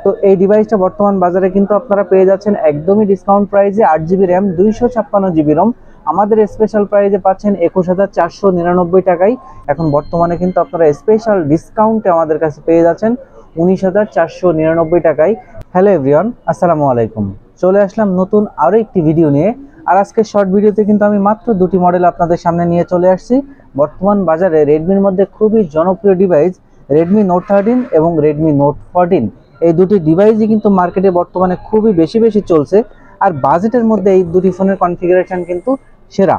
তো এই ডিভাইসটা বর্তমান বাজারে কিন্তু আপনারা পেয়ে যাচ্ছেন একদমই ডিসকাউন্ট প্রাইসে 8GB র্যাম 256GB রম আমাদের স্পেশাল প্রাইসে পাচ্ছেন 21499 টাকায়। এখন বর্তমানে কিন্তু আপনারা স্পেশাল ডিসকাউন্টে আমাদের কাছে পেয়ে যাচ্ছেন 19499 টাকায়। হ্যালো এভরিওয়ান, আসসালামু আলাইকুম। চলে আসলাম নতুন আরও একটি ভিডিও নিয়ে। আর আজকের শর্ট ভিডিওতে কিন্তু আমি মাত্র দুটি মডেল আপনাদের সামনে নিয়ে চলে আসছি। বর্তমান বাজারে রেডমির মধ্যে খুবই জনপ্রিয় ডিভাইস রেডমি নোট 13 এবং রেডমি নোট 14। এই দুটি ডিভাইসই কিন্তু মার্কেটে বর্তমানে খুবই বেশি চলছে। আর বাজেটের মধ্যে এই দুটি ফোনের কনফিগারেশন কিন্তু সেরা।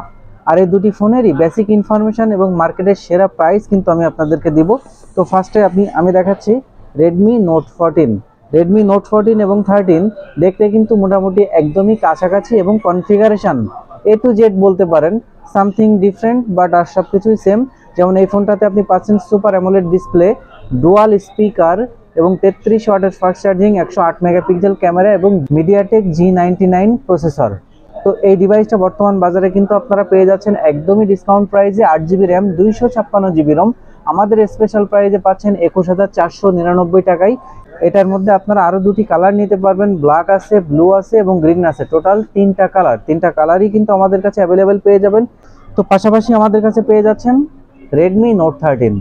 আর এই দুটি ফোনেরই বেসিক ইনফরমেশন এবং মার্কেটের সেরা প্রাইস কিন্তু আমি আপনাদেরকে দিব। তো ফার্স্টে আমি দেখাচ্ছি রেডমি নোট 14। রেডমি নোট 14 এবং 13 দেখতে কিন্তু মোটামুটি একদমই কাছাকাছি এবং কনফিগারেশন A to Z বলতে পারেন, সামথিং ডিফারেন্ট বাট আর সব কিছুই সেম। যেমন এই ফোনটাতে আপনি পাচ্ছেন super AMOLED display, dual speaker এবং 33 ওয়াটের ফাস্ট চার্জিং, 108 মেগাপিক্সেল ক্যামেরা এবং মিডিয়াটেক G99 প্রসেসর। তো এই ডিভাইসটা বর্তমান বাজারে কিন্তু আপনারা পেয়ে যাচ্ছেন একদমই ডিসকাউন্ট প্রাইসে 8GB র্যাম 256GB রম আমাদের স্পেশাল প্রাইসে পাচ্ছেন 21499 টাকায়। এটার মধ্যে আপনারা আরো দুটি কালার নিতে পারবেন, ব্ল্যাক আছে, ব্লু আছে এবং গ্রিন আছে। টোটাল তিনটা কালারই কিন্তু আমাদের কাছে অ্যাভেলেবেল পেয়ে যাবেন। তো পাশাপাশি আমাদের কাছে পেয়ে যাচ্ছেন রেডমি নোট 13।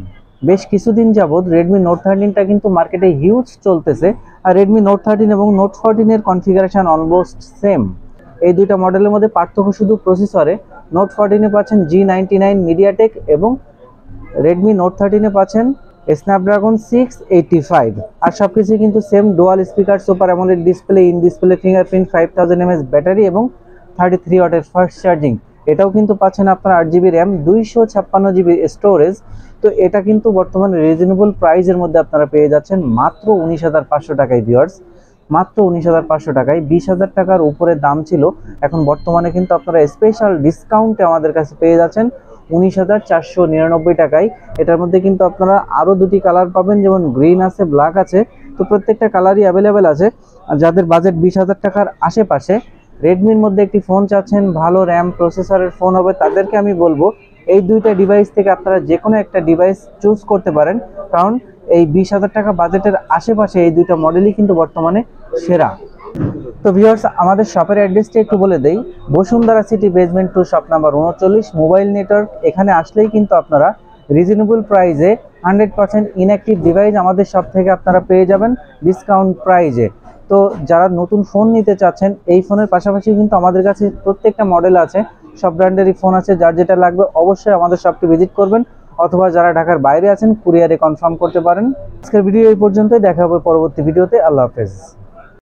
বেশ কিছুদিন যাবৎ রেডমি নোট 13টা কিন্তু মার্কেটে হিউজ চলতেছে। আর রেডমি নোট 13 এবং নোট 14 এর কনফিগারেশন অলমোস্ট সেম। এই দুইটা মডেলের মধ্যে পার্থক্য শুধু প্রসেসরে। নোট 14 এ পাচ্ছেন G99 মিডিয়াটেক এবং রেডমি নোট 13 এ পাচ্ছেন স্ন্যাপড্রাগন 685। আর সবকিছু কিন্তু same, dual speaker, super AMOLED display, in display fingerprint, 5000 mAh battery এবং 33 ওয়াটের ফাস্ট চার্জিং। এটাও কিন্তু পাচ্ছেন আপনার 8GB র্যাম 256GB স্টোরেজ। তো এটা কিন্তু বর্তমানে রিজনেবল প্রাইসের মধ্যে আপনারা পেয়ে যাচ্ছেন মাত্র 19500 টাকায়। ভিউয়ার্স, মাত্র 19500 টাকায়। 20000 টাকার উপরে দাম ছিল, এখন বর্তমানে কিন্তু আপনারা স্পেশাল ডিসকাউন্টে আমাদের কাছে পেয়ে যাচ্ছেন 19499 টাকায়। এটার মধ্যে কিন্তু আপনারা আরো দুটি কালার পাবেন, যেমন গ্রিন আছে, ব্ল্যাক আছে। তো প্রত্যেকটা কালারই অ্যাভেলেবেল আছে। আর যাদের বাজেট 20000 টাকার আশেপাশে রেডমির মধ্যে একটি ফোন চাচ্ছেন, ভালো র্যাম প্রসেসরের ফোন হবে, তাদেরকে আমি বলবো এই দুইটা ডিভাইস থেকে আপনারা যে কোনো একটা ডিভাইস চুজ করতে পারেন। কারণ এই 20000 টাকা বাজেটের আশেপাশে এই দুইটা মডেলই কিন্তু বর্তমানে সেরা। তো ভিউয়ার্স, আমাদের শপের অ্যাড্রেসটা একটু বলে দেই। Bashundhara city basement 2 shop number 39, mobile network. এখানে আসলেই কিন্তু আপনারা রিজনেবল প্রাইসে 100% ইনঅ্যাক্টিভ ডিভাইস আমাদের শপ থেকে আপনারা পেয়ে যাবেন ডিসকাউন্ট প্রাইসে। তো যারা নতুন ফোন নিতে চাচ্ছেন, এই ফোনের পাশাপাশি কিন্তু আমাদের কাছে প্রত্যেকটা মডেল আছে, সব ব্র্যান্ডেরই ফোন আছে। যার যেটা লাগবে অবশ্যই আমাদের শপটি ভিজিট করবেন, অথবা যারা ঢাকার বাইরে আছেন কুরিয়ারে কনফার্ম করতে পারেন। আজকের ভিডিও এই পর্যন্তই, দেখা হবে পরবর্তী ভিডিওতে। আল্লাহ হাফেজ।